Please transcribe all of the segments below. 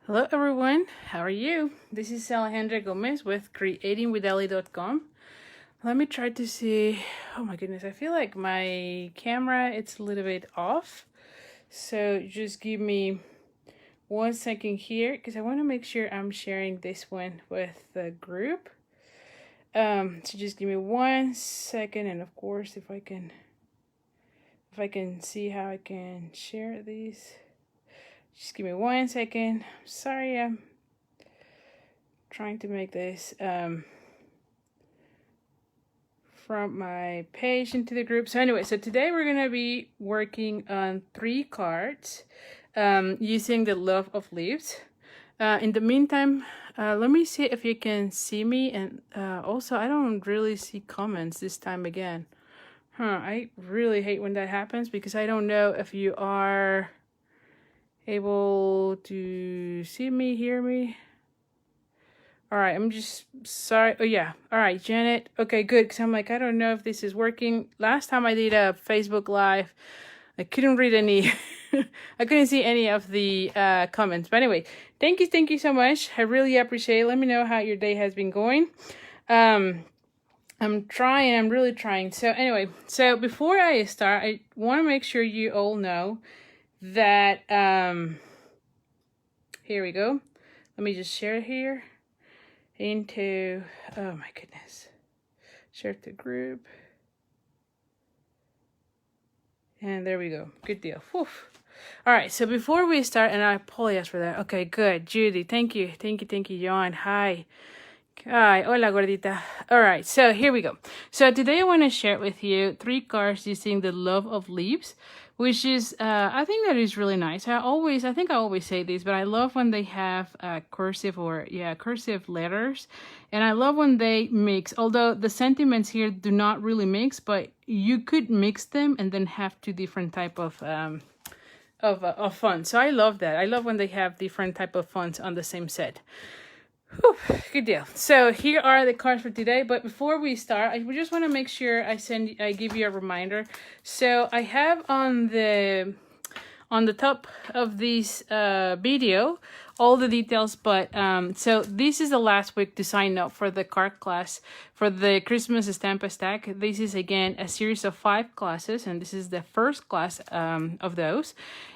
Hello everyone, how are you? This is Alejandra Gomez with creatingwithali.com. Let me try to see. Oh my goodness, I feel like my camera it's a little bit off. So just give me 1 second here because I want to make sure I'm sharing this one with the group. So just give me 1 second, and of course if I can see how I can share these. Just give me 1 second. Sorry, I'm trying to make this from my page into the group. So anyway, so today we're going to be working on 3 cards using the Love of Leaves. In the meantime, let me see if you can see me. And also, I don't really see comments this time again. I really hate when that happens because I don't know if you are able to see me, hear me. All right, I'm just sorry. Oh yeah. All right, Janet. Okay, good. Because I'm like, I don't know if this is working. Last time I did a Facebook Live, I couldn't read any. I couldn't see any of the comments. But anyway, thank you so much. I really appreciate it. Let me know how your day has been going. I'm really trying. So anyway, so before I start, I want to make sure you all know that here we go. Let me just share here into, oh my goodness, share to group, and there we go. Good deal. Whew. All right, so before we start, and I apologize for that. Okay, good. Judy, thank you, John. Hi, hola gordita. All right, so here we go. So today I want to share with you 3 cards using the Love of Leaves, which is, I think that is really nice. I think I always say this, but I love when they have cursive letters. And I love when they mix, although the sentiments here do not really mix, but you could mix them and then have 2 different type of fonts. So I love that. I love when they have different type of fonts on the same set. Whew, good deal. So here are the cards for today. But before we start, I just want to make sure I give you a reminder. So I have on the top of this video all the details, but so this is the last week to sign up for the card class for the Christmas Stamp Stack. This is again a series of 5 classes, and this is the first class of those.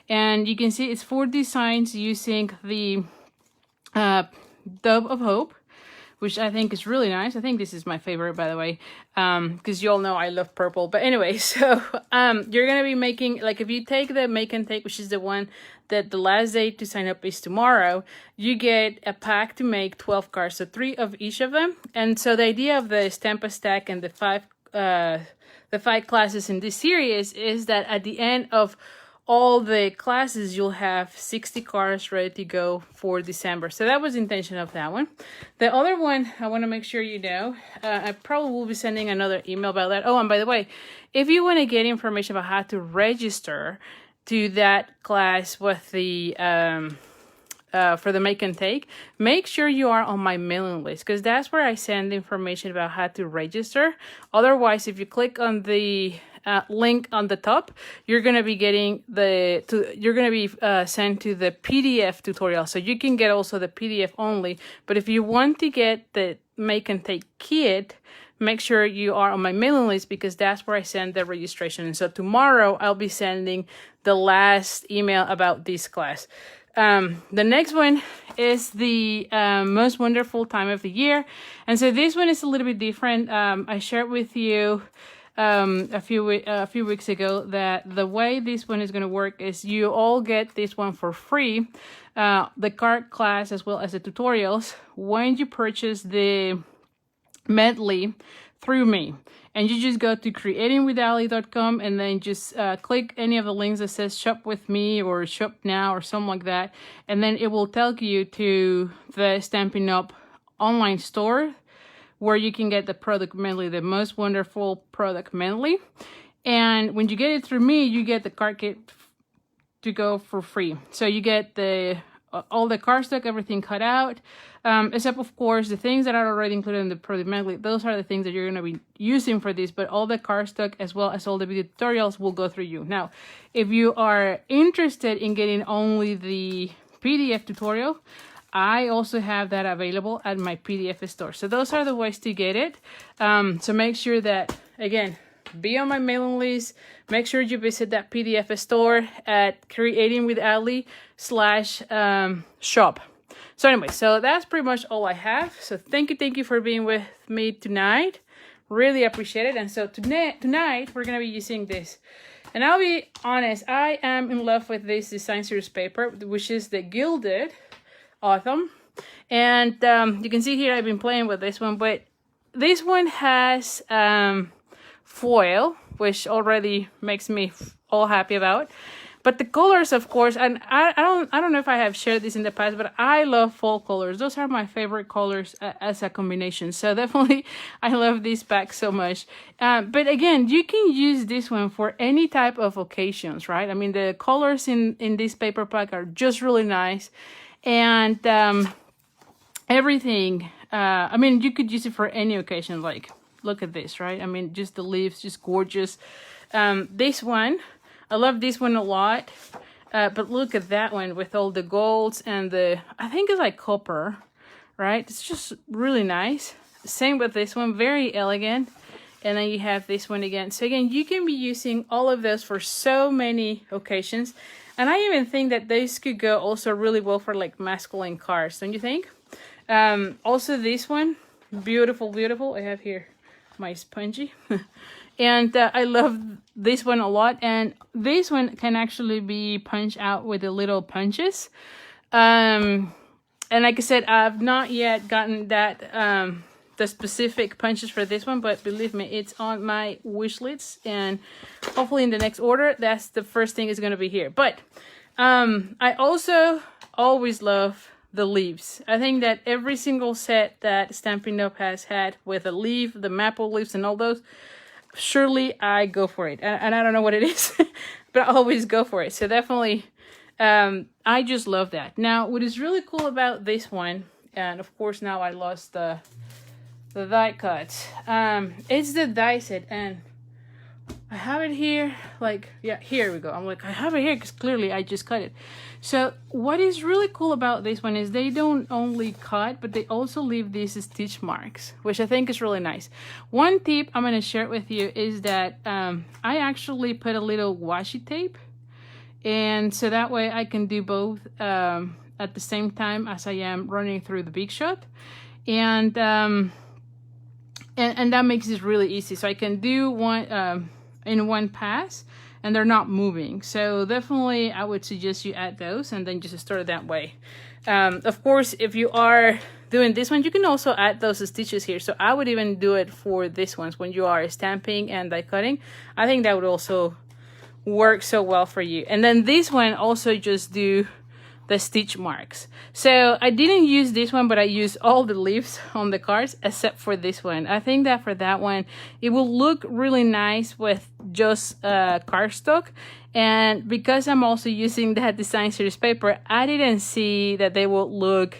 And you can see it's 4 designs using the Dove of Hope, which I think is really nice. I think this is my favorite, by the way, because you all know I love purple. But anyway, so you're gonna be making, like, if you take the Make and Take, which is the one that the last day to sign up is tomorrow, you get a pack to make 12 cards, so 3 of each of them. And so the idea of the Stamp Stack and the 5 classes in this series is that at the end of all the classes, you'll have 60 cards ready to go for December. So that was the intention of that one. The other one, I want to make sure you know, I probably will be sending another email about that. Oh, and by the way, if you want to get information about how to register to that class with the for the Make and Take, make sure you are on my mailing list, because that's where I send information about how to register. Otherwise, if you click on the link on the top, you're gonna be getting sent to the PDF tutorial. So you can get also the PDF only. But if you want to get the Make and Take kit, make sure you are on my mailing list, because that's where I send the registration. And so tomorrow I'll be sending the last email about this class. The next one is the most wonderful time of the year, and so this one is a little bit different. I shared with you a few weeks ago that the way this one is going to work is you all get this one for free, the card class as well as the tutorials, when you purchase the medley through me. And you just go to creatingwithali.com and then just click any of the links that says shop with me or shop now or something like that. And then it will take you to the Stampin' Up online store, where you can get the product medley, the most wonderful product medley. And when you get it through me, you get the card kit to go for free. So you get the all the cardstock, everything cut out, except of course the things that are already included in the product medley. Those are the things that you're going to be using for this, but all the cardstock as well as all the video tutorials will go through you. Now, if you are interested in getting only the PDF tutorial, I also have that available at my PDF store. So those are the ways to get it. So make sure that, again, be on my mailing list. Make sure you visit that PDF store at creatingwithali/shop. So anyway, so that's pretty much all I have. So thank you for being with me tonight. Really appreciate it. And so tonight we're going to be using this. And I'll be honest, I am in love with this design series paper, which is the Gilded Autumn. And you can see here I've been playing with this one, but this one has foil, which already makes me all happy about. But the colors, of course, and I don't know if I have shared this in the past, but I love fall colors. Those are my favorite colors as a combination. So definitely, I love this pack so much. But again, you can use this one for any type of occasions, right? I mean, the colors in this paper pack are just really nice. And everything, I mean, you could use it for any occasion. Like, look at this, right? I mean, just the leaves, just gorgeous. This one, I love this one a lot, but look at that one with all the golds and I think it's like copper, right? It's just really nice. Same with this one, very elegant. And then you have this one again. So again, you can be using all of those for so many occasions. And I even think that these could go also really well for like masculine cards, don't you think? Also this one, beautiful, beautiful. I have here my spongy. And I love this one a lot. And this one can actually be punched out with the little punches. And like I said, I've not yet gotten that the specific punches for this one. But believe me, it's on my wish list. And hopefully in the next order, that's the first thing is going to be here. But I also always love the leaves. I think that every single set that Stampin' Up! Has had with a leaf, the maple leaves and all those, surely I go for it. And I don't know what it is, but I always go for it. So definitely, I just love that. Now, what is really cool about this one, and of course now I lost the die cuts, it's the die set, and I have it here, like, yeah, here we go. I'm like, I have it here because clearly I just cut it. So what is really cool about this one is they don't only cut, but they also leave these stitch marks, which I think is really nice. One tip I'm going to share with you is that I actually put a little washi tape, and so that way I can do both at the same time as I am running through the Big Shot. And that makes it really easy. So I can do one in one pass, and they're not moving. So definitely I would suggest you add those and then just start it that way. Of course, if you are doing this one, you can also add those stitches here. So I would even do it for this ones when you are stamping and die cutting. I think that would also work so well for you. And then this one also just do the stitch marks. So I didn't use this one, but I used all the leaves on the cards except for this one. I think that for that one, it will look really nice with just cardstock. And because I'm also using that design series paper, I didn't see that they will look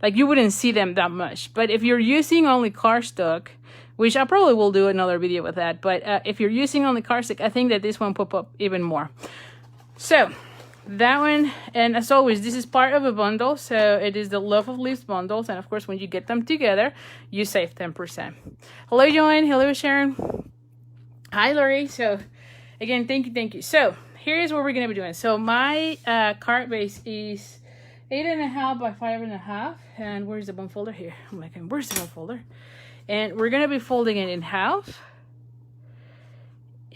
like you wouldn't see them that much. But if you're using only cardstock, which I probably will do another video with that, but if you're using only cardstock, I think that this one pop up even more. So that one, and as always, this is part of a bundle, so it is the Love of Leaves bundles, and of course when you get them together you save 10%. Hello Joanne, hello Sharon, hi Lori. So again, thank you. So here's what we're gonna be doing. So my card base is 8.5 by 5.5, and where's the bone folder here? I'm like, where's the bone folder? And we're gonna be folding it in half,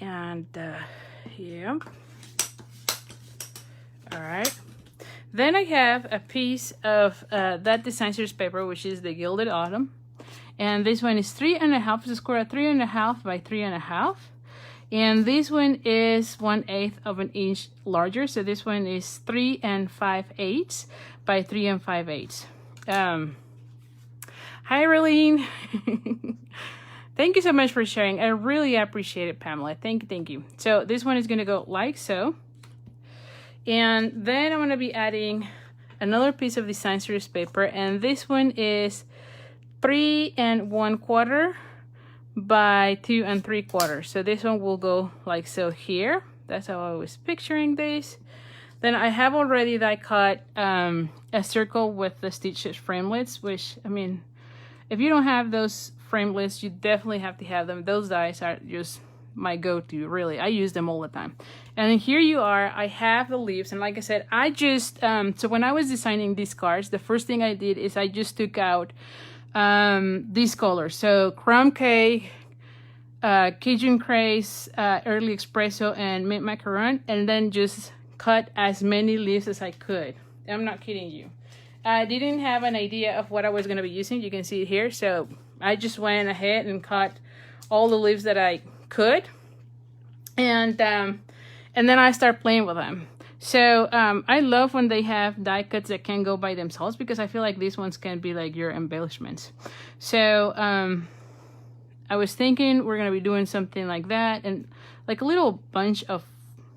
and yeah. All right, then I have a piece of that design series paper, which is the Gilded Autumn, and this one is 3.5. It's a square of 3.5 by 3.5, and this one is 1/8 of an inch larger. So this one is 3 5/8 by 3 5/8. Hi, Arlene. Thank you so much for sharing. I really appreciate it, Pamela. Thank you. So this one is gonna go like so. And then I'm going to be adding another piece of design series paper, and this one is 3 1/4 by 2 3/4. So this one will go like so here. That's how I was picturing this. Then I have already die cut a circle with the stitches framelits, which, I mean, if you don't have those framelits, you definitely have to have them. Those dies are just my go-to, really. I use them all the time. And then here you are, I have the leaves, and like I said, I just so when I was designing these cards, the first thing I did is I just took out these colors. So crumb cake, Cajun craze, early espresso, and mint macaron, and then just cut as many leaves as I could. I'm not kidding you. I didn't have an idea of what I was going to be using. You can see it here. So I just went ahead and cut all the leaves that I could, and then I start playing with them. So I love when they have die cuts that can go by themselves, because I feel like these ones can be like your embellishments. So I was thinking we're gonna be doing something like that, and like a little bunch of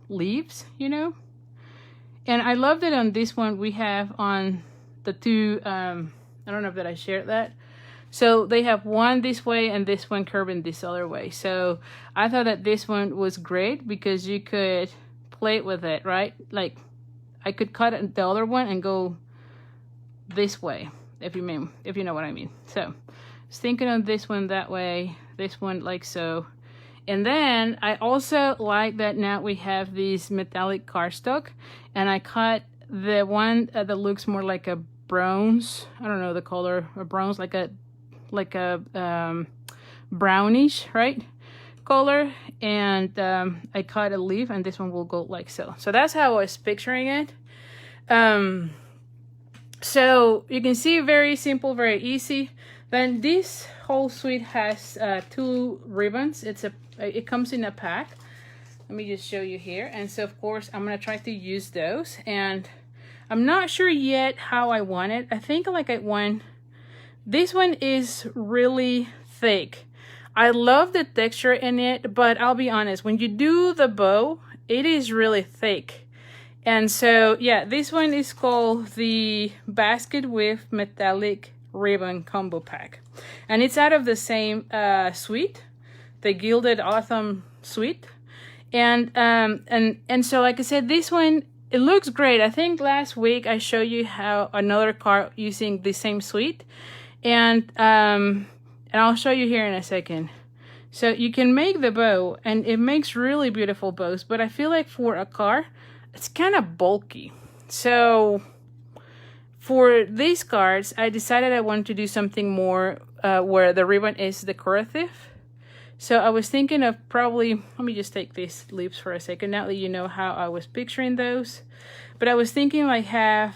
leaves, you know. And I love that on this one we have on the two, I don't know if that I shared that. So they have one this way and this one curving this other way. So I thought that this one was great because you could play with it, right? Like I could cut the other one and go this way, if you know what I mean. So I was thinking of this one that way, this one like so. And then I also like that now we have these metallic cardstock, and I cut the one that looks more like a bronze, I don't know the color, a bronze, like a brownish, right, color. And I cut a leaf, and this one will go like so. So that's how I was picturing it. So you can see, very simple, very easy. Then this whole suite has 2 ribbons. It comes in a pack. Let me just show you here. And so of course I'm gonna try to use those, and I'm not sure yet how I want it. I think like I want, this one is really thick. I love the texture in it, but I'll be honest, when you do the bow, it is really thick. And so yeah, this one is called the Basket with Metallic Ribbon Combo Pack, and it's out of the same suite, the Gilded Autumn suite. And so like I said, this one, it looks great. I think last week I showed you how another card using the same suite, and I'll show you here in a second. So you can make the bow, and it makes really beautiful bows, but I feel like for a card it's kind of bulky. So for these cards, I decided I wanted to do something more where the ribbon is decorative. So I was thinking of probably, let me just take these leaves for a second now that you know how I was picturing those. But I was thinking like have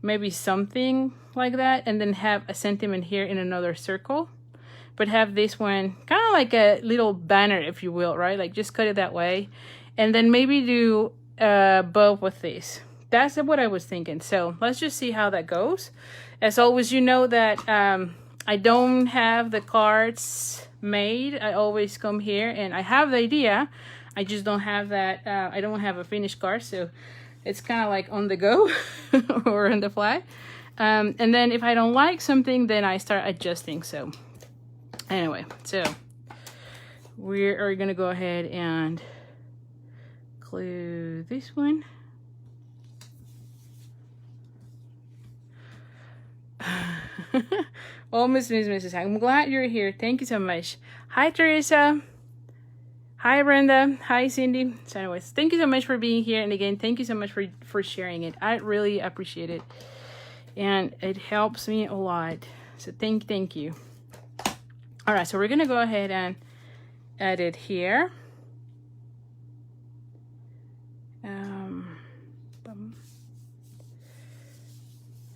maybe something like that, and then have a sentiment here in another circle. But have this one kind of like a little banner, if you will, right? Like just cut it that way. And then maybe do bow with this. That's what I was thinking. So let's just see how that goes. As always, you know that I don't have the cards made. I always come here and I have the idea. I just don't have that. I don't have a finished card. So it's kind of like on the go or on the fly. And then if I don't like something, then I start adjusting. So anyway, so we are going to go ahead and glue this one. Oh, Mrs. I'm glad you're here. Thank you so much. Hi, Teresa. Hi, Brenda. Hi, Cindy. So anyways, thank you so much for being here. And again, thank you so much for sharing it. I really appreciate it. And it helps me a lot. So thank you. All right, so we're going to go ahead and add it here.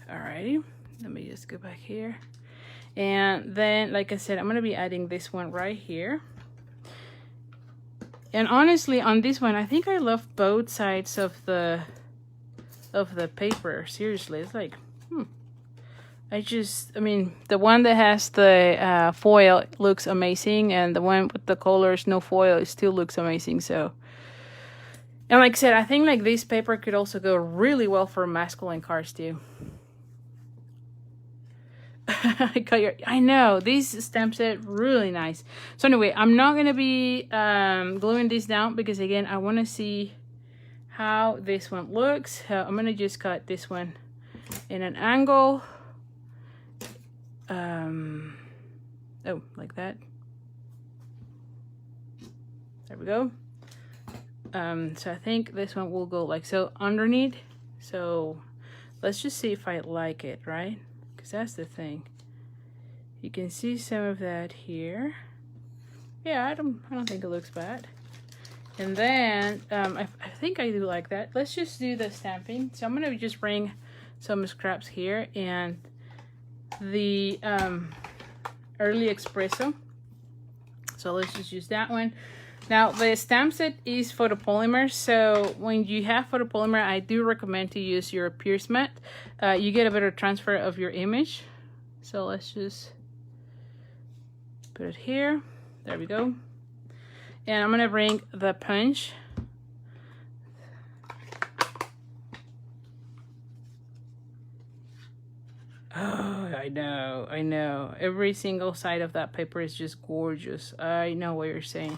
Alrighty. Let me just go back here. And then, like I said, I'm going to be adding this one right here. And honestly, on this one, I think I love both sides of the paper. Seriously, it's like, I mean, the one that has the foil looks amazing, and the one with the colors, no foil, it still looks amazing. So, and like I said, I think like this paper could also go really well for masculine cards too. I know, these stamp set really nice. So anyway, I'm not gonna be gluing this down because again, I want to see how this one looks. I'm gonna just cut this one in an angle. Oh, like that. There we go. So I think this one will go like so underneath. So let's just see if I like it, right? Because that's the thing. You can see some of that here. Yeah, I don't think it looks bad. And then I think I do like that. Let's just do the stamping. So I'm gonna just bring some scraps here and the early espresso. So let's just use that one. Now the stamp set is photopolymer, so when you have photopolymer, I do recommend to use your pierce mat. You get a better transfer of your image. So let's just put it here. There we go. And I'm gonna bring the punch. Oh, I know. Every single side of that paper is just gorgeous. I know what you're saying.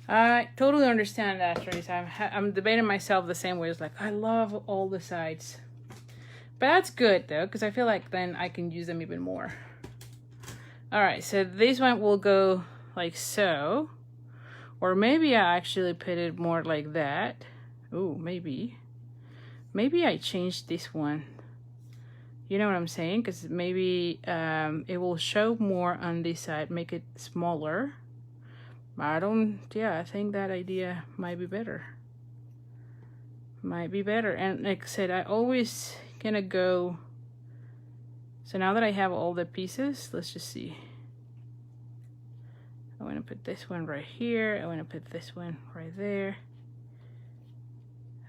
I totally understand that, Teresa. I'm debating myself the same way. It's like, I love all the sides. But that's good, though, because I feel like then I can use them even more. All right, so this one will go like so. Or maybe I actually put it more like that. Oh, maybe. Maybe I changed this one. You know what I'm saying? Because maybe it will show more on this side, make it smaller. I think that idea might be better. And like I said, I always gonna go. So now that I have all the pieces, let's just see. I want to put this one right here. I want to put this one right there.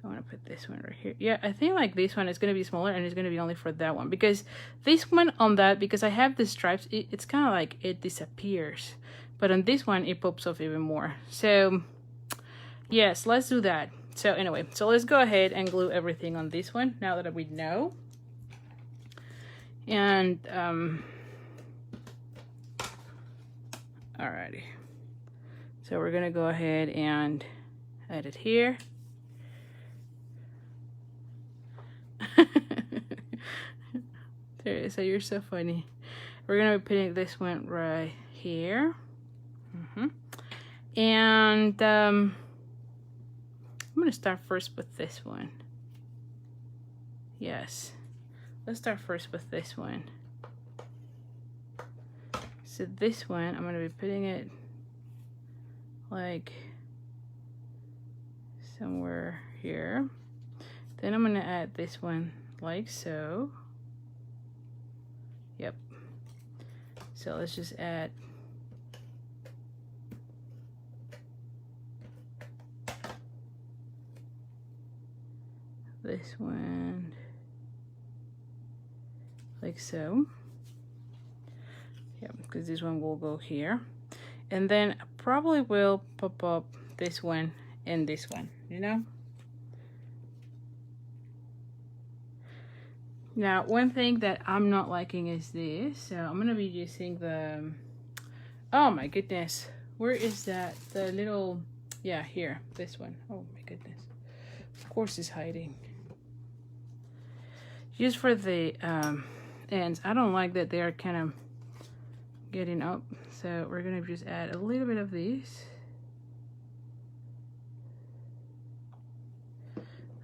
I want to put this one right here. Yeah, I think like this one is going to be smaller and it's going to be only for that one. Because this one on that, because I have the stripes, it's kind of like it disappears. But on this one, it pops off even more. So, yes, let's do that. So anyway, so let's go ahead and glue everything on this one now that we know. And, alrighty. So we're going to go ahead and add it here. So you're so funny. We're gonna be putting this one right here. And I'm gonna start first with this one. Yes, let's start first with this one. So this one, I'm gonna be putting it like somewhere here. Then I'm gonna add this one like so. Yep. So let's just add this one like so. Yep, because this one will go here. And then I probably will pop up this one and this one, you know? Now, one thing that I'm not liking is this. So I'm gonna be using the, oh my goodness, where is that? The little, yeah, here, this one. Oh my goodness. Of course it's hiding. Just for the ends. I don't like that they are kind of getting up. So we're gonna just add a little bit of these.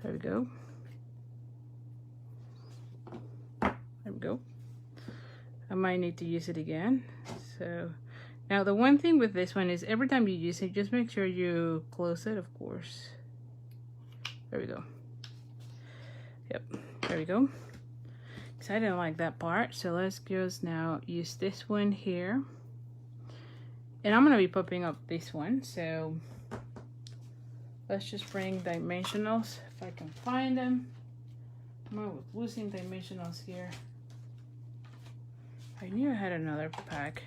There we go. There we go. I might need to use it again. So now the one thing with this one is every time you use it, just make sure you close it, of course. There we go. Yep, there we go. Because I didn't like that part. So let's just now use this one here. And I'm gonna be popping up this one. So let's just bring dimensionals if I can find them. I'm losing dimensionals here. I knew I had another pack.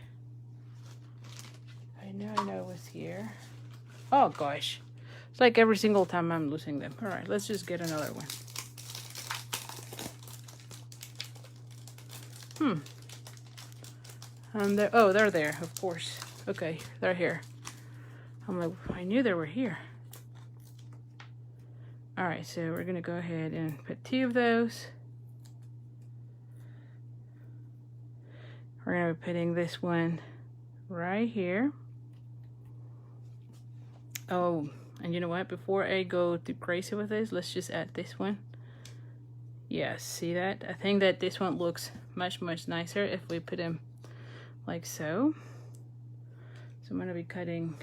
I know it was here. Oh gosh. It's like every single time I'm losing them. Alright, let's just get another one. And they're, oh, they're there, of course. Okay, they're here. I'm like, I knew they were here. All right, so we're gonna go ahead and put 2 of those. We're gonna be putting this one right here. Oh, and you know what? Before I go too crazy with this, let's just add this one. Yes, see that? I think that this one looks much nicer if we put them like so. So I'm gonna be cutting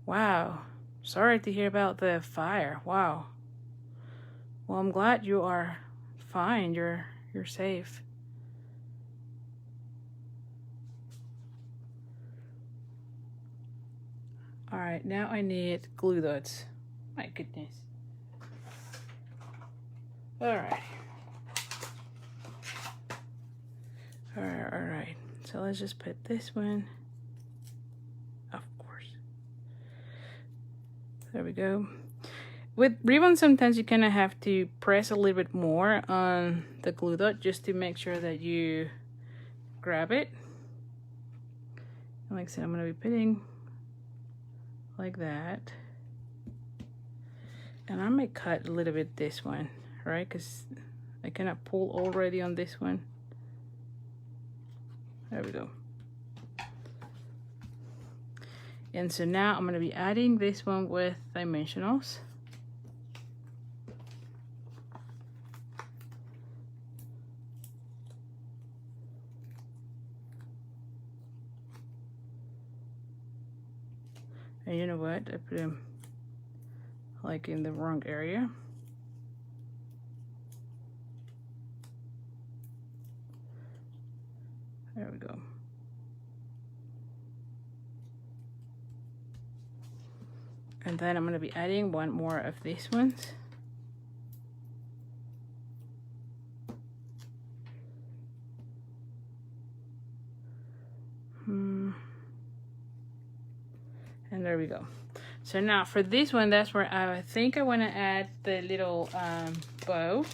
wow. Sorry to hear about the fire. Wow. Well, I'm glad you are fine. You're safe. All right, now I need glue dots. My goodness. All right. All right. So let's just put this one. Of course. There we go. With ribbon, sometimes you kind of have to press a little bit more on the glue dot just to make sure that you grab it. And like I said, I'm going to be putting like that. And I might cut a little bit this one, right? Because I cannot pull already on this one. There we go. And so now I'm going to be adding this one with dimensionals. And you know what? I put them like in the wrong area. There we go. And then I'm going to be adding one more of these ones. And there we go. So now for this one, that's where I think I want to add the little bow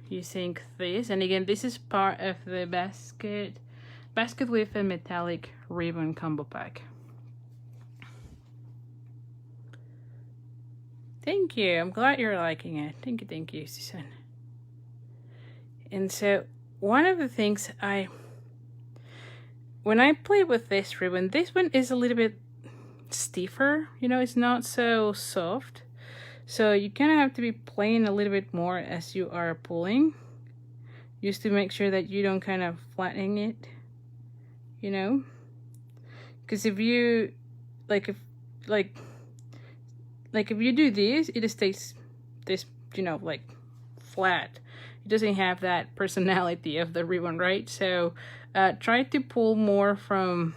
using this. And again, this is part of the basket with a metallic ribbon combo pack. Thank you. I'm glad you're liking it. Thank you, Susan. And so one of the things when I play with this ribbon, this one is a little bit stiffer, you know, it's not so soft. So you kind of have to be playing a little bit more as you are pulling, just to make sure that you don't kind of flatten it, you know. Because if you if you do this, it just stays this, you know, like flat. It doesn't have that personality of the ribbon, right? So try to pull more from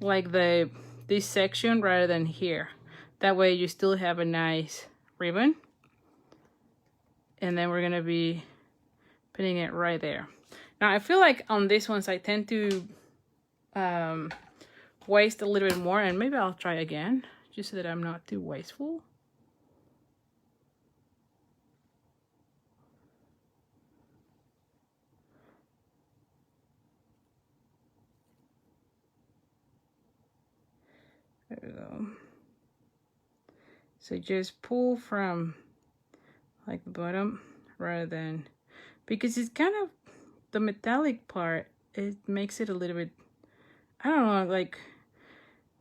like this section rather than here. That way you still have a nice ribbon. And then we're gonna be putting it right there. Now I feel like on these ones I tend to waste a little bit more, and maybe I'll try again just so that I'm not too wasteful. There we go. So just pull from like the bottom rather than, because it's kind of the metallic part, it makes it a little bit, I don't know,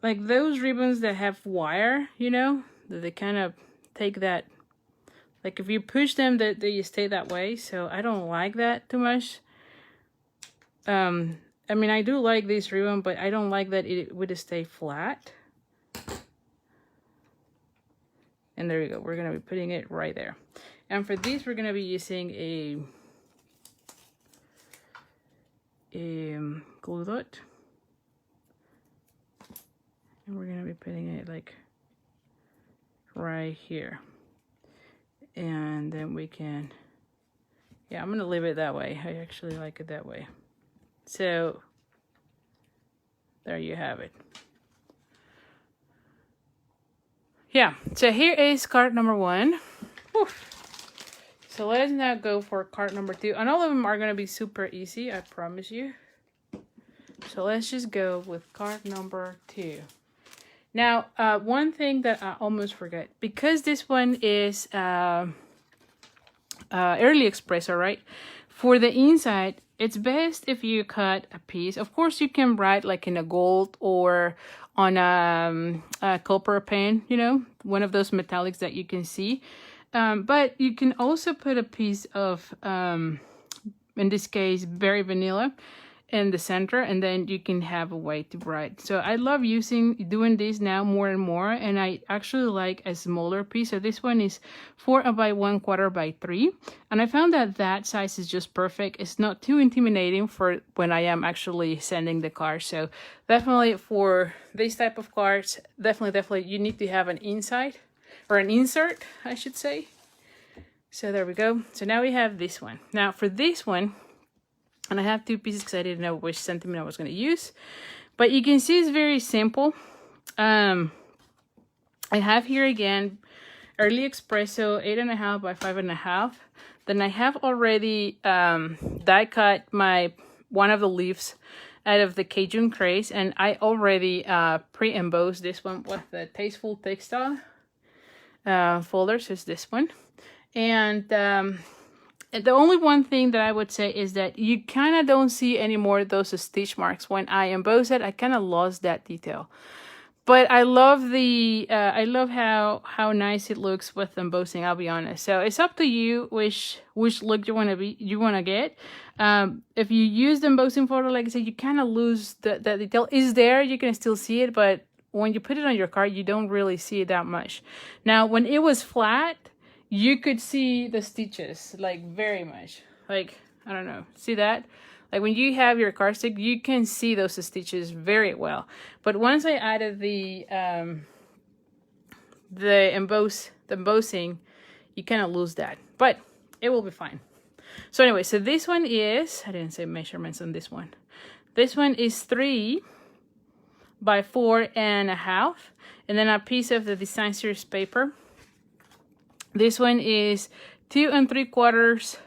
like those ribbons that have wire, you know, that they kind of take that, like if you push them, that they stay that way. So I don't like that too much. I mean, I do like this ribbon, but I don't like that it would stay flat. And there you go. We're going to be putting it right there. And for this, we're going to be using a glue dot. And we're going to be putting it like right here. And then we can, yeah, I'm going to leave it that way. I actually like it that way. So there you have it. Yeah, so here is card number 1. Whew. So let us now go for card number 2. And all of them are going to be super easy, I promise you. So let's just go with card number 2. Now, one thing that I almost forgot, because this one is early espresso, right? For the inside, it's best if you cut a piece. Of course, you can write like in a gold or on a copper pen, you know, one of those metallics that you can see. But you can also put a piece of, in this case, berry vanilla in the center, and then you can have a way to write. So I love doing this now more and more, and I actually like a smaller piece. So this one is 4 by 1/4 by 3, and I found that that size is just perfect. It's not too intimidating for when I am actually sending the card. So definitely for this type of cards, definitely you need to have an inside or an insert, I should say. So there we go. So now we have this one. Now for this one, and I have 2 pieces because I didn't know which sentiment I was going to use. But you can see it's very simple. I have here again, early espresso, 8.5 by 5.5. Then I have already die cut one of the leaves out of the Cajun craze. And I already pre-embossed this one with the Tasteful Textile folder. So it's this one. And the only one thing that I would say is that you kind of don't see anymore those stitch marks. When I emboss it, I kind of lost that detail. But I love I love how nice it looks with embossing, I'll be honest. So it's up to you which look you want to get. If you use the embossing photo, like I said, you kind of lose the detail. Is there, you can still see it, but when you put it on your card, you don't really see it that much. Now, when it was flat, you could see the stitches, like, very much. Like, I don't know. See that? Like, when you have your card stick, you can see those stitches very well. But once I added the embossing, you kind of lose that. But it will be fine. So anyway, so this one is, I didn't say measurements on this one. This one is 3 by 4.5. And then a piece of the design series paper. This one is 2 3/4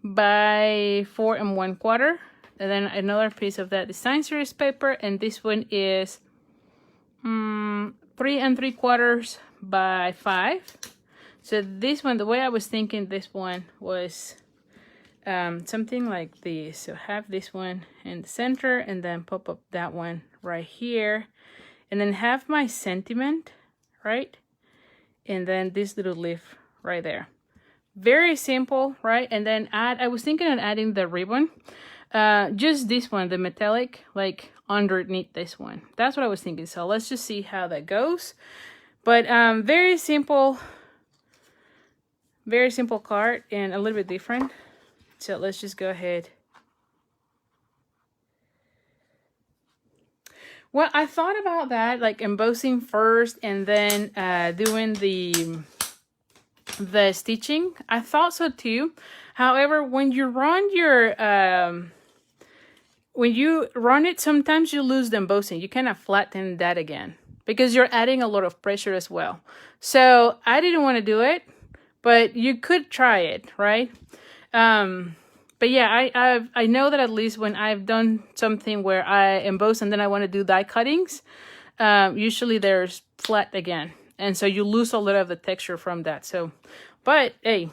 by 4 1/4. And then another piece of that design series paper. And this one is 3 3/4 by 5. So this one, the way I was thinking this one was something like this. So have this one in the center and then pop up that one right here. And then have my sentiment, right? And then this little leaf right there. Very simple, right? And then I was thinking of adding the ribbon. Just this one, the metallic, like underneath this one. That's what I was thinking. So let's just see how that goes. But very simple card and a little bit different. So let's just go ahead. Well, I thought about that, like embossing first and then doing the stitching. I thought so too. However, when you run it, sometimes you lose the embossing. You kind of flatten that again because you're adding a lot of pressure as well. So I didn't want to do it, but you could try it, right? But yeah, I know that at least when I've done something where I emboss and then I want to do die cuttings, usually there's flat again. And so you lose a lot of the texture from that. So, but hey,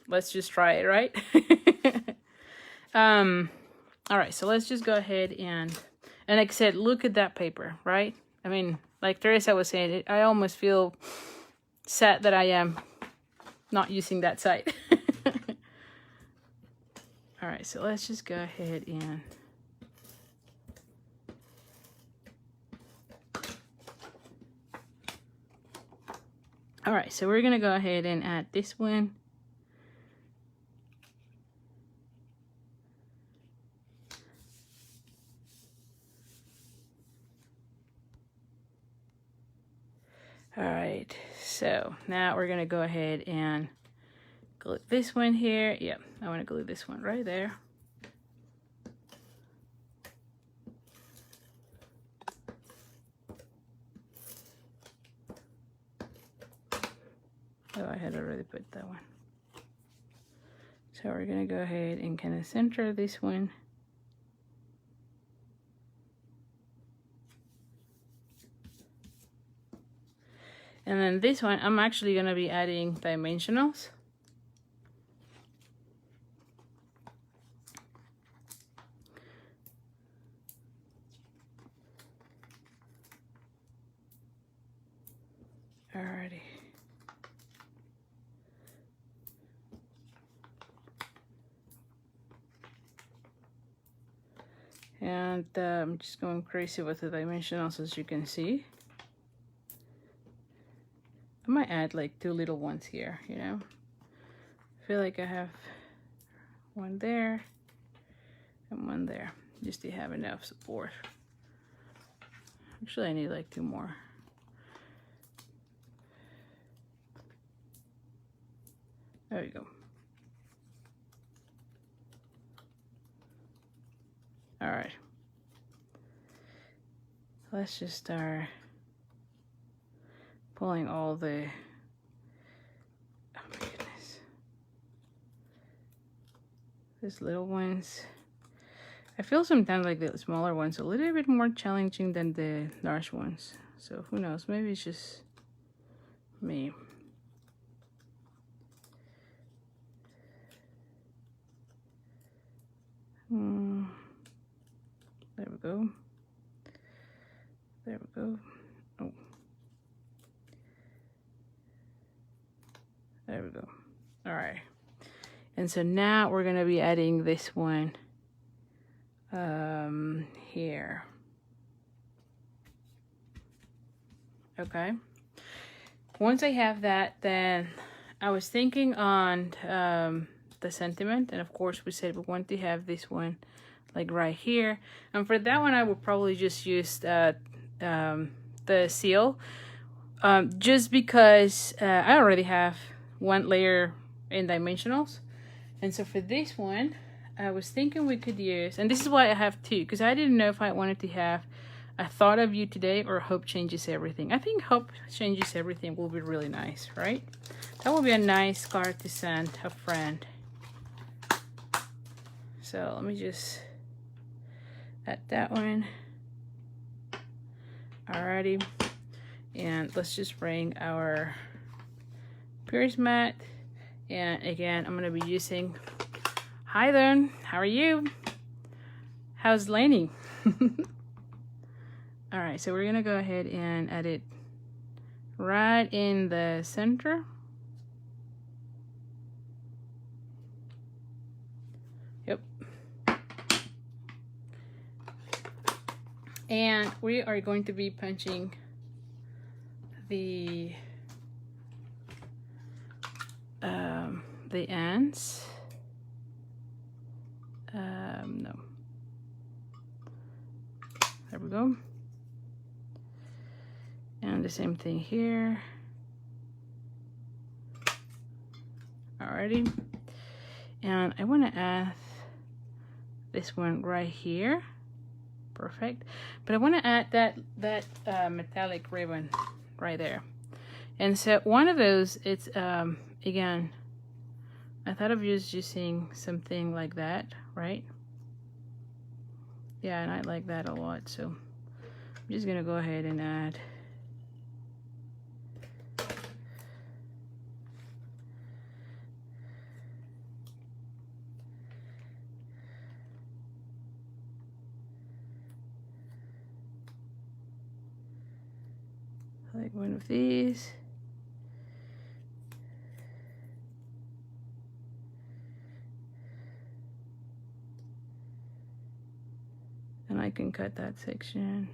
let's just try it, right? All right, so let's just go ahead and like I said, look at that paper, right? I mean, like Teresa was saying, I almost feel sad that I am not using that side. All right, so let's just go ahead and all right, so we're gonna go ahead and add this one. All right, so now we're gonna go ahead and glue this one here. Yep, I want to glue this one right there. Oh, I had already put that one. So we're gonna go ahead and kind of center this one. And then this one, I'm actually gonna be adding dimensionals. Alrighty. And I'm just going crazy with the dimensionals, as you can see. I might add like 2 little ones here, you know. I feel like I have one there and one there, just to have enough support. Actually, I need like 2 more. There we go. All right. Let's just start pulling all the, oh my goodness, these little ones. I feel sometimes like the smaller ones a little bit more challenging than the large ones. So who knows, maybe it's just me. There we go. There we go. Oh. There we go. All right. And so now we're going to be adding this one here. Okay. Once I have that, then I was thinking on the sentiment, and of course we said we want to have this one like right here, and for that one I would probably just use the seal, just because I already have one layer in dimensionals. And so for this one I was thinking we could use, and this is why I have 2, because I didn't know if I wanted to have I thought of you today or Hope Changes Everything. I think Hope Changes Everything will be really nice, right? That would be a nice card to send a friend. So let me just add that one. Alrighty. And let's just bring our Pierce mat. And again, I'm going to be using, hi there, how are you? How's Lainey? Alright, so we're going to go ahead and add it right in the center. Yep. And we are going to be punching the ends. No. There we go. And the same thing here. Alrighty. And I want to add this one right here. Perfect. But I want to add that metallic ribbon right there. And so one of those, it's again, I thought of just using something like that, right? Yeah, and I like that a lot, so I'm just gonna go ahead and add like one of these. And I can cut that section.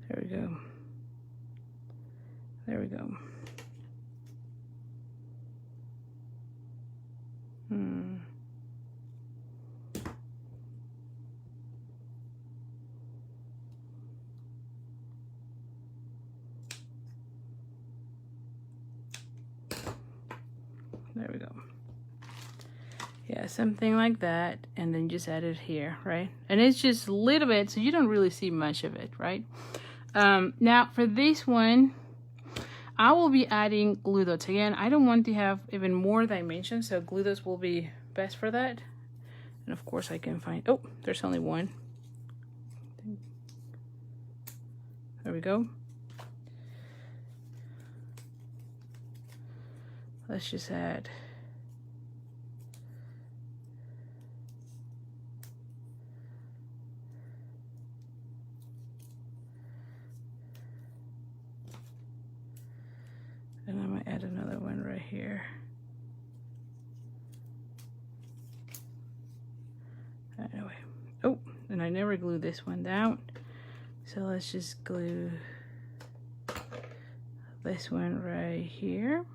There we go. There we go. There we go. Yeah, something like that, and then just add it here, right? And it's just a little bit, so you don't really see much of it, right? Now for this one, I will be adding glue dots. Again, I don't want to have even more dimensions, so glue dots will be best for that. And of course I can find, oh, there's only one. There we go. Let's just add and I'm gonna add another one right here. Anyway, oh, and I never glue this one down, so let's just glue this one right here.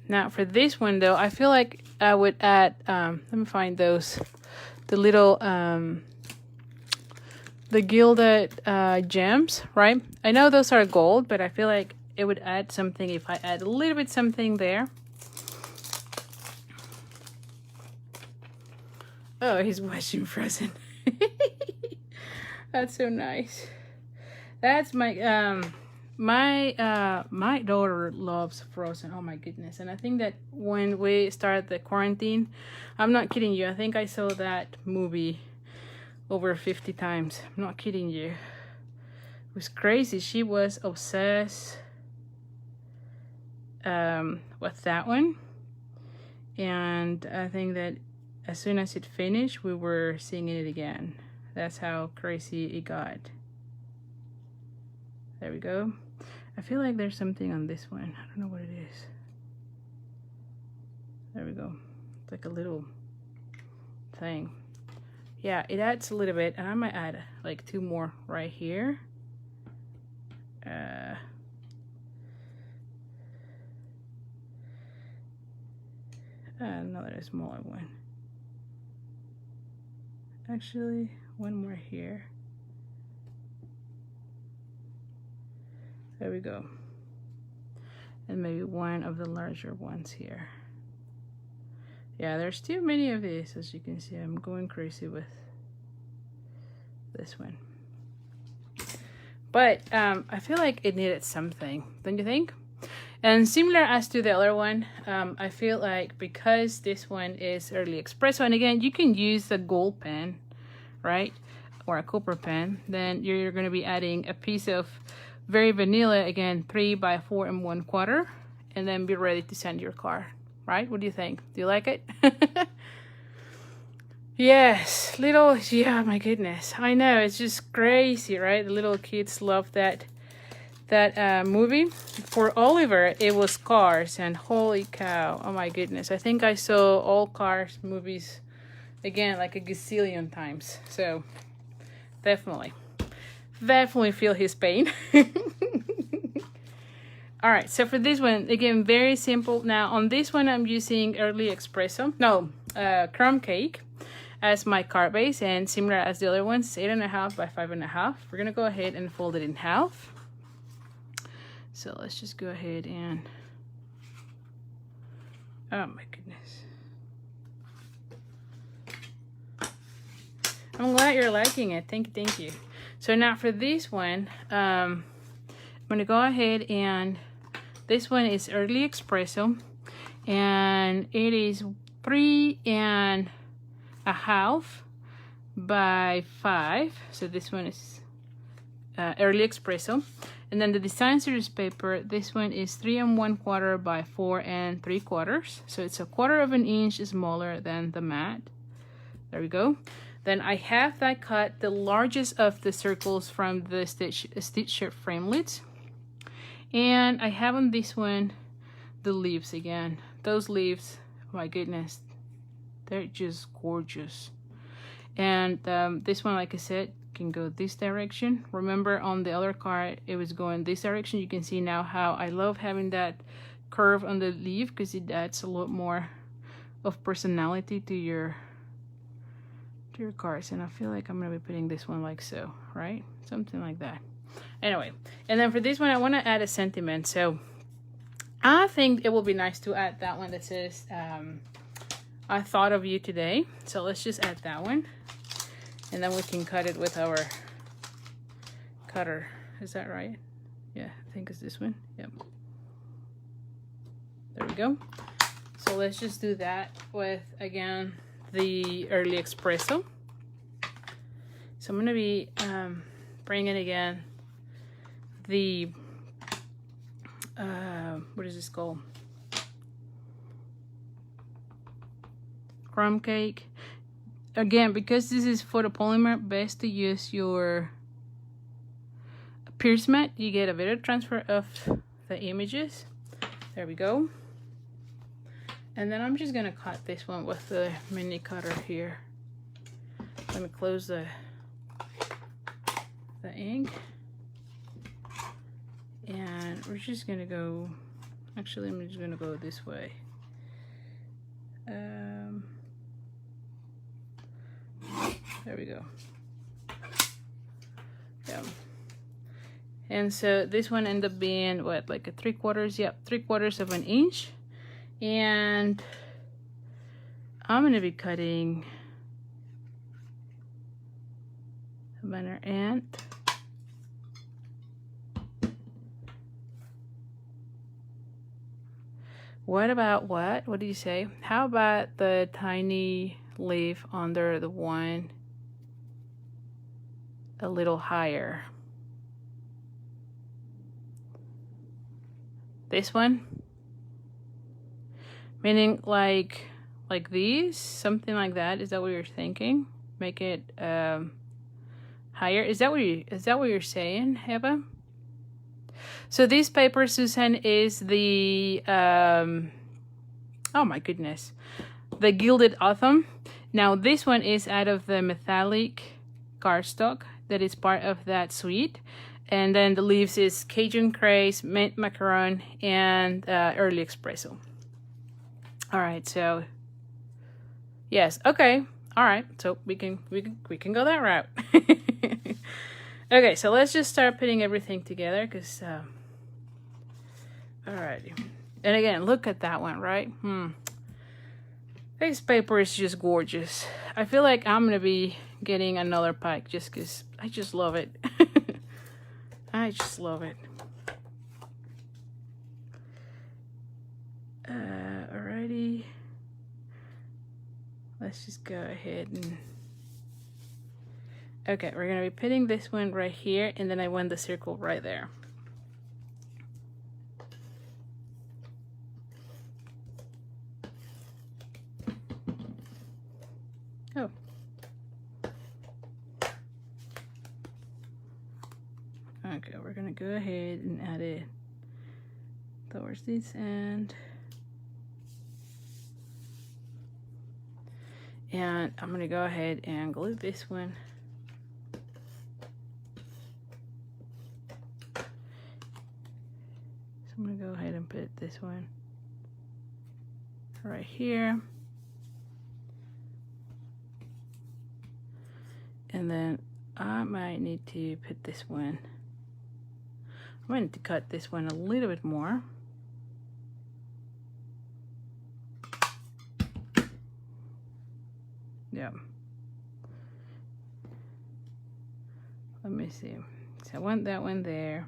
Now for this one though, I feel like I would add, let me find those, the little, the gilded gems, right? I know those are gold, but I feel like it would add something if I add a little bit something there. Oh, he's watching Frozen. That's so nice. That's my, my daughter loves Frozen. Oh my goodness. And I think that when we started the quarantine, I'm not kidding you, I think I saw that movie over 50 times. I'm not kidding you. It was crazy. She was obsessed with that one. And I think that as soon as it finished, we were singing it again. That's how crazy it got. There we go. I feel like there's something on this one. I don't know what it is. There we go. It's like a little thing. Yeah, it adds a little bit, and I might add like 2 more right here. Another smaller one. Actually, 1 more here. There we go. And maybe 1 of the larger ones here. Yeah, there's too many of these. As you can see, I'm going crazy with this one. But I feel like it needed something, don't you think? And similar as to the other one, I feel like because this one is early espresso, and again, you can use the gold pen, right? Or a copper pen. Then you're going to be adding a piece of very vanilla, again, 3 by 4 1/4, and then be ready to send your card, right? What do you think? Do you like it? Yes, little, yeah, my goodness. I know, it's just crazy, right? The little kids love that movie. For Oliver, it was Cars, and holy cow, oh my goodness. I think I saw all Cars movies, again, like a gazillion times. So, definitely feel his pain. All right, so for this one, again, very simple. Now, on this one, I'm using early espresso, crumb cake as my card base, and similar as the other ones, 8.5 by 5.5. We're gonna go ahead and fold it in half. So let's just go ahead and, oh my goodness. I'm glad you're liking it. Thank you. So now for this one, I'm gonna go ahead and, this one is early espresso, and it is 3.5 by 5. So this one is early espresso. And then the design series paper, this one is 3 1/4 by 4 3/4. So it's 1/4 of an inch smaller than the mat. There we go. Then I have that cut the largest of the circles from the stitch framelits. And I have on this one the leaves again. Those leaves, oh my goodness, they're just gorgeous. And this one, like I said, can go this direction. Remember on the other card it was going this direction. You can see now how I love having that curve on the leaf, because it adds a lot more of personality to your cards. And I feel like I'm gonna be putting this one like so, right? Something like that. Anyway, and then for this one I want to add a sentiment. So I think it will be nice to add that one that says, I thought of you today. So let's just add that one. And then we can cut it with our cutter. Is that right? Yeah, I think it's this one. Yep. There we go. So let's just do that with, again, the early espresso. So I'm going to be bringing again the, what is this called? Crumb cake. Again, because this is photopolymer, best to use your pierce mat. You get a better transfer of the images. There we go. And then I'm just gonna cut this one with the mini cutter here. I'm gonna close the ink. And we're just gonna go, actually I'm just gonna go this way. There we go. Yeah. And so this one ended up being what, like a 3/4? Yep, 3/4 of an inch. And I'm gonna be cutting a banner ant. What about what? What do you say? How about the tiny leaf under the one a little higher? This one? Meaning like these? Something like that? Is that what you're thinking? Make it higher? Is that what you're saying, Eva? So this paper, Susan, is the oh my goodness, the Gilded Autumn. Now this one is out of the metallic cardstock that is part of that suite, and then the leaves is Cajun Craze, mint macaron, and early espresso. All right, so yes, okay, all right, so we can go that route. Okay, so let's just start putting everything together, because alrighty. And again, look at that one, right? This paper is just gorgeous. I feel like I'm gonna be getting another pack just because I just love it. I just love it. Alrighty. Let's just go ahead and... Okay, we're gonna be putting this one right here, and then I want the circle right there. Oh. Okay, we're gonna go ahead and add it towards this end. And I'm gonna go ahead and glue this one. So I'm gonna go ahead and put this one right here. And then I might need to put this one, I might need to cut this one a little bit more. Yeah. Let me see. So I want that one there.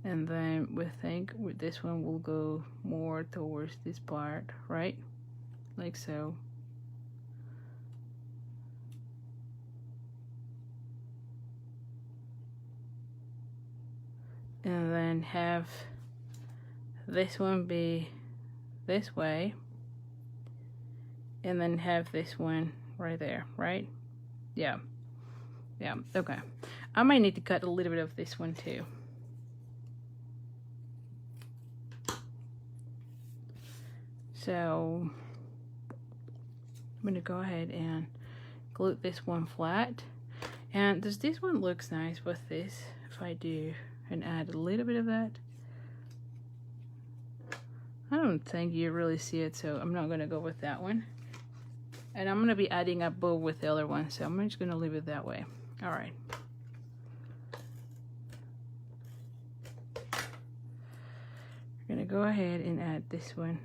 And then we think with this one will go more towards this part, right? Like so. And then have this one be this way. And then have this one right there, right? Yeah. Yeah, okay. I might need to cut a little bit of this one too. So I'm gonna go ahead and glue this one flat. And does this one looks nice with this? If I do and add a little bit of that. I don't think you really see it, so I'm not gonna go with that one. And I'm gonna be adding a bow with the other one, so I'm just gonna leave it that way. All right. We're gonna go ahead and add this one.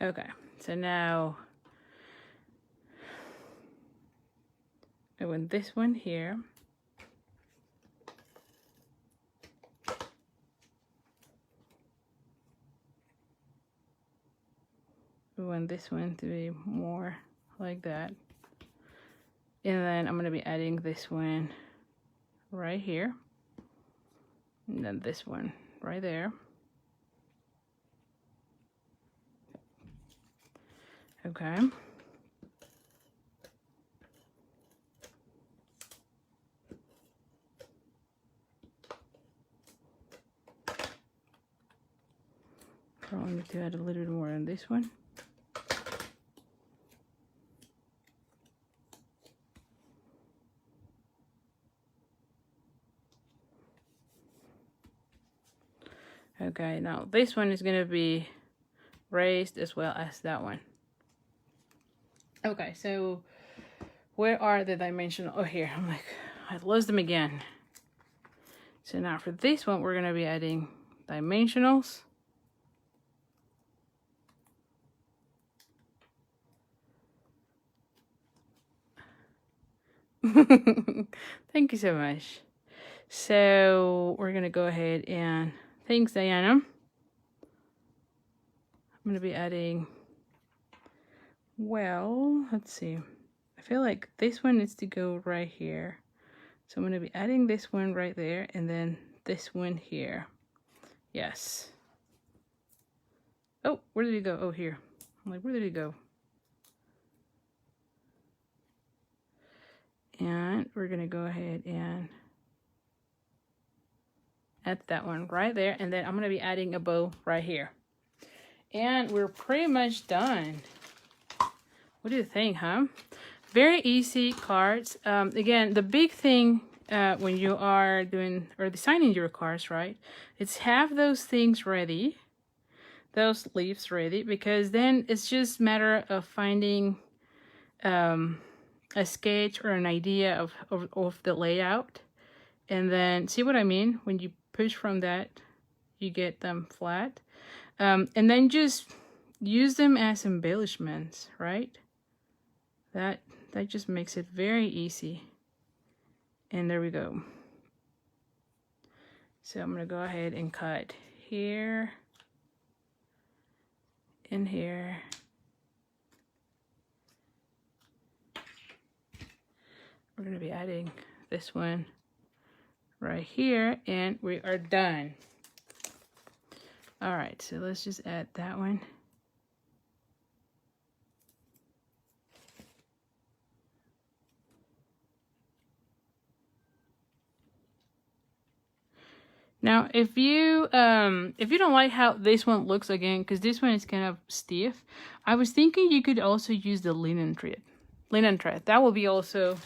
Okay, so now I want this one here. We want this one to be more like that. And then I'm going to be adding this one right here. And then this one right there. Okay. Probably need to add a little bit more on this one. Okay, now this one is going to be raised as well as that one. Okay, so where are the dimensional? Oh, here. I'm like, I lost them again. So now for this one, we're going to be adding dimensionals. Thank you so much. So we're going to go ahead and, thanks, Diana. I'm going to be adding, well, let's see. I feel like this one needs to go right here. So I'm going to be adding this one right there and then this one here. Yes. Oh, where did it go? Oh, here. I'm like, where did it go? And we're going to go ahead and add that one right there. And then I'm going to be adding a bow right here. And we're pretty much done. What do you think, huh? Very easy cards. Again, the big thing when you are doing or designing your cards, right? It's have those things ready, those leaves ready, because then it's just a matter of finding a sketch or an idea of the layout. And then, see what I mean? When you push from that, you get them flat. And then just use them as embellishments, right? That just makes it very easy. And there we go. So I'm going to go ahead and cut here and here. We're going to be adding this one right here, and we are done. All right, so let's just add that one. Now, if you don't like how this one looks again, because this one is kind of stiff, I was thinking you could also use the linen thread. That will be also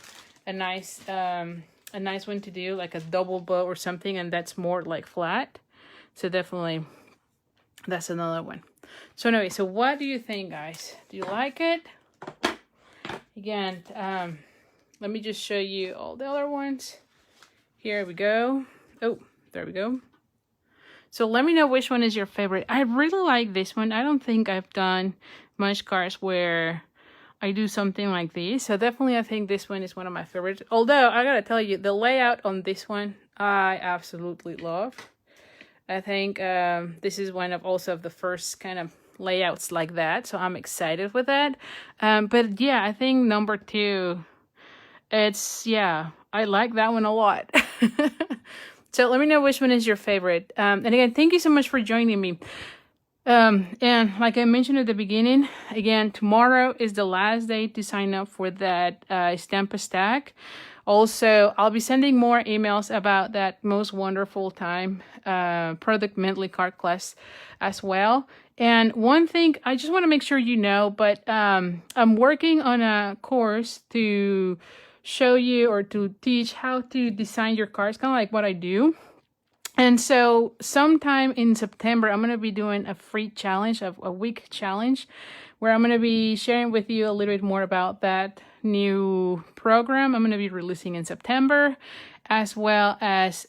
a nice one to do, like a double bow or something, and that's more like flat. So definitely, that's another one. So anyway, so what do you think, guys? Do you like it? Again, let me just show you all the other ones. Here we go. Oh. There we go. So let me know which one is your favorite. I really like this one. I don't think I've done much cards where I do something like this. So definitely I think this one is one of my favorites. Although I gotta tell you, the layout on this one, I absolutely love. I think this is one of the first kind of layouts like that. So I'm excited with that. But yeah, I think number 2, I like that one a lot. So let me know which one is your favorite. And again, thank you so much for joining me. And like I mentioned at the beginning, again, tomorrow is the last day to sign up for that Stamp Stack. Also, I'll be sending more emails about that most wonderful time product mentally card class as well. And one thing I just want to make sure you know, but I'm working on a course to show you or to teach how to design your cards, kind of like what I do. And so sometime in September, I'm going to be doing a free challenge, a week challenge, where I'm going to be sharing with you a little bit more about that new program I'm going to be releasing in September, as well as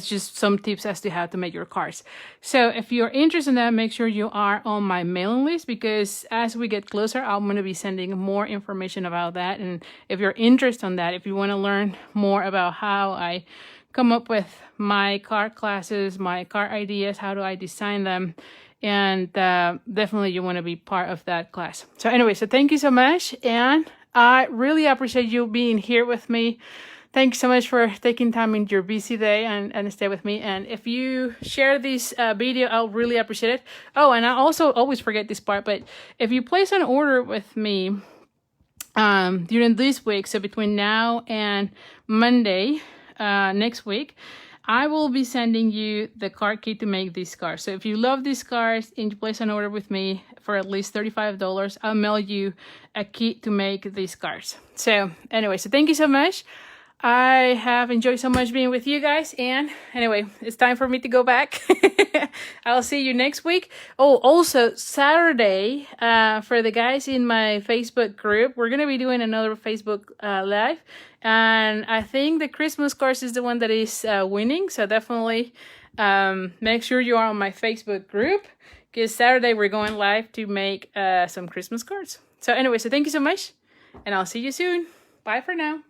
just some tips as to how to make your cards. So if you're interested in that, make sure you are on my mailing list, because as we get closer, I'm going to be sending more information about that. And if you're interested in that, if you want to learn more about how I come up with my card classes, my card ideas, how do I design them, and definitely you want to be part of that class. So anyway, so thank you so much, and I really appreciate you being here with me. Thank you so much for taking time in your busy day and stay with me. And if you share this video, I'll really appreciate it. Oh, and I also always forget this part, but if you place an order with me during this week, so between now and Monday, next week, I will be sending you the card kit to make these cards. So if you love these cards and you place an order with me for at least $35, I'll mail you a kit to make these cards. So anyway, so thank you so much. I have enjoyed so much being with you guys, and anyway, it's time for me to go back. I'll see you next week. Oh, also Saturday, for the guys in my Facebook group, we're gonna be doing another Facebook live, and I think the Christmas cards is the one that is winning. So definitely make sure you are on my Facebook group, because Saturday we're going live to make some Christmas cards. So anyway, so thank you so much, and I'll see you soon. Bye for now.